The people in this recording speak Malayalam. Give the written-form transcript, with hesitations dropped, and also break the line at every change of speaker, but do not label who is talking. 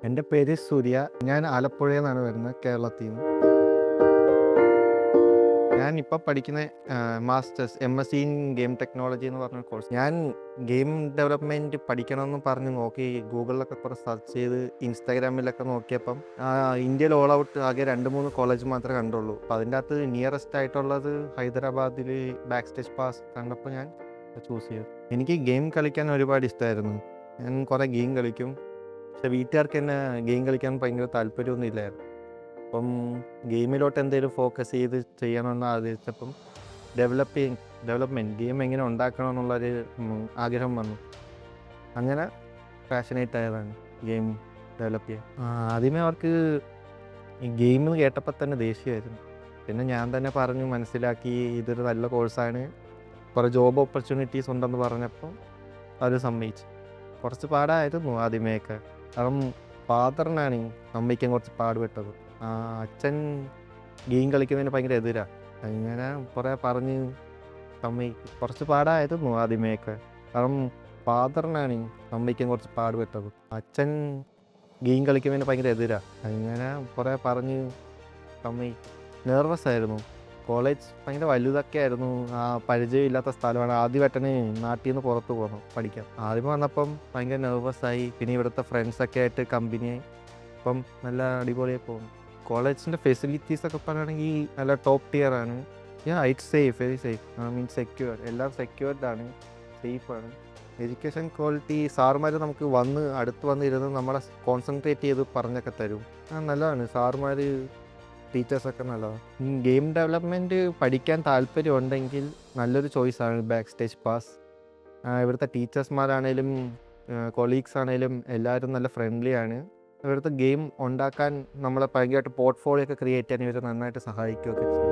എൻ്റെ പേര് സൂര്യ. ഞാൻ ആലപ്പുഴയിൽ നിന്നാണ് വരുന്നത്, കേരളത്തിൽ നിന്ന്. ഞാനിപ്പോൾ പഠിക്കുന്ന masters MSc in game technology എന്ന് പറഞ്ഞ കോഴ്സ്. ഞാൻ ഗെയിം ഡെവലപ്മെൻറ്റ് പഠിക്കണമെന്ന് പറഞ്ഞ് നോക്കി ഗൂഗിളിലൊക്കെ കുറേ സെർച്ച് ചെയ്ത് ഇൻസ്റ്റാഗ്രാമിലൊക്കെ നോക്കിയപ്പം ഇന്ത്യയിൽ ഓൾ ഔട്ട് ആകെ 2-3 കോളേജ് മാത്രമേ കണ്ടുള്ളൂ. അപ്പോൾ അതിൻ്റെ അകത്ത് നിയറസ്റ്റ് ആയിട്ടുള്ളത് ഹൈദരാബാദിൽ ബാക്ക് സ്റ്റേജ് പാസ് കണ്ടപ്പോൾ ഞാൻ ചൂസ് ചെയ്തു. എനിക്ക് ഗെയിം കളിക്കാൻ ഒരുപാട് ഇഷ്ടമായിരുന്നു. ഞാൻ കുറേ ഗെയിം കളിക്കും. പക്ഷെ വീട്ടുകാർക്ക് എന്നെ ഗെയിം കളിക്കാൻ ഭയങ്കര താല്പര്യമൊന്നും ഇല്ലായിരുന്നു. അപ്പം ഗെയിമിലോട്ട് എന്തെങ്കിലും ഫോക്കസ് ചെയ്ത് ചെയ്യണമെന്ന് ആഗ്രഹിച്ചപ്പം ഡെവലപ്മെൻറ്റ് ഗെയിം എങ്ങനെ ഉണ്ടാക്കണമെന്നുള്ളൊരു ആഗ്രഹം വന്നു. അങ്ങനെ പാഷനേറ്റ് ആയതാണ് ഗെയിം ഡെവലപ്പ് ചെയ്യാൻ. ആദ്യമേ അവർക്ക് ഈ ഗെയിം കേട്ടപ്പോൾ തന്നെ ദേഷ്യമായിരുന്നു. പിന്നെ ഞാൻ തന്നെ പറഞ്ഞ് മനസ്സിലാക്കി ഇതൊരു നല്ല കോഴ്സാണ്, കുറേ ജോബ് ഓപ്പർച്യൂണിറ്റീസ് ഉണ്ടെന്ന് പറഞ്ഞപ്പോൾ അവർ സമ്മതിച്ചു. കുറച്ച് പാടായിരുന്നു ആദ്യമേയൊക്കെ. കാരണം ഫാദറിനാണ് അമ്മയ്ക്കും കുറച്ച് പാടുപെട്ടത്. അച്ഛൻ ഗെയിം കളിക്കുന്നതിന് ഭയങ്കര എതിരാണ്. അങ്ങനെ കുറേ പറഞ്ഞ് കുറച്ച് പാടായിരുന്നു ആദ്യമേയൊക്കെ. കാരണം ഫാദറിനാണ് അമ്മയ്ക്കും കുറച്ച് പാടുപെട്ടത്. അച്ഛൻ ഗെയിം കളിക്കുന്നതിന് ഭയങ്കര എതിരാണ്. അങ്ങനെ കുറേ പറഞ്ഞ് നെർവസ് ആയിരുന്നു. കോളേജ് ഭയങ്കര വലുതൊക്കെ ആയിരുന്നു. പരിചയമില്ലാത്ത സ്ഥലമാണ്. ആദ്യമായിട്ടാണ് നാട്ടിൽ നിന്ന് പുറത്ത് പോകണം പഠിക്കാൻ. ആദ്യം വന്നപ്പം ഭയങ്കര നെർവസായി. പിന്നെ ഇവിടുത്തെ ഫ്രണ്ട്സൊക്കെ ആയിട്ട് കമ്പനിയായി. ഇപ്പം നല്ല അടിപൊളിയായി പോകുന്നു. കോളേജിൻ്റെ ഫെസിലിറ്റീസൊക്കെ പറയുകയാണെങ്കിൽ നല്ല ടോപ്പ് ടിയർ ആണ്. It's safe, very safe. Secure, എല്ലാം സെക്യൂർഡ് ആണ്, സേഫാണ്. എഡ്യൂക്കേഷൻ ക്വാളിറ്റി സാറുമാർ നമുക്ക് അടുത്ത് വന്നിരുന്ന് നമ്മളെ കോൺസെൻട്രേറ്റ് ചെയ്ത് പറഞ്ഞൊക്കെ തരും. നല്ലതാണ്. സാറുമാർ ടീച്ചേഴ്സൊക്കെ നല്ലതാണ്. ഗെയിം ഡെവലപ്മെൻറ്റ് പഠിക്കാൻ താല്പര്യമുണ്ടെങ്കിൽ നല്ലൊരു ചോയ്സാണ് ബാക്ക് സ്റ്റേജ് പാസ്. ഇവിടുത്തെ ടീച്ചേഴ്സ്മാരാണേലും കൊളീഗ്സ് ആണേലും എല്ലാവരും നല്ല ഫ്രണ്ട്ലി ആണ്. ഇവിടുത്തെ ഗെയിം ഉണ്ടാക്കാൻ നമ്മളെ ഭയങ്കരമായിട്ട് പോർട്ട്ഫോളിയോ ഒക്കെ ക്രിയേറ്റ് ചെയ്യാൻ ഇവർ നന്നായിട്ട് സഹായിക്കുകയൊക്കെ ചെയ്യും.